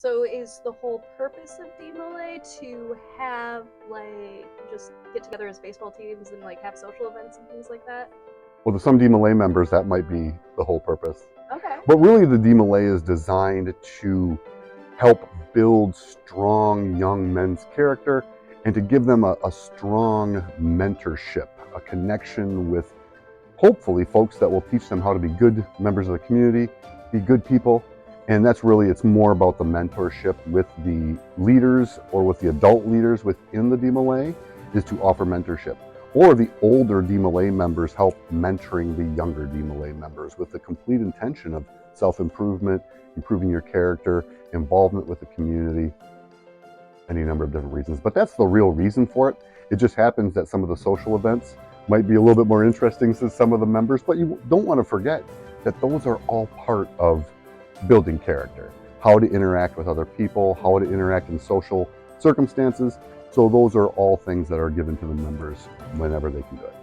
So is the whole purpose of DeMolay to have like just get together as baseball teams and like have social events and things like that? Well, to some DeMolay members, that might be the whole purpose. Okay. But really, the DeMolay is designed to help build strong young men's character and to give them a strong mentorship, a connection with hopefully folks that will teach them how to be good members of the community, be good people. And that's really, it's more about the mentorship with the leaders or with the adult leaders within the DeMolay, is to offer mentorship. Or the older DeMolay members help mentoring the younger DeMolay members with the complete intention of self-improvement, improving your character, involvement with the community, any number of different reasons. But that's the real reason for it. It just happens that some of the social events might be a little bit more interesting to some of the members, but you don't want to forget that those are all part of building character, how to interact with other people, how to interact in social circumstances. So those are all things that are given to the members whenever they can do it.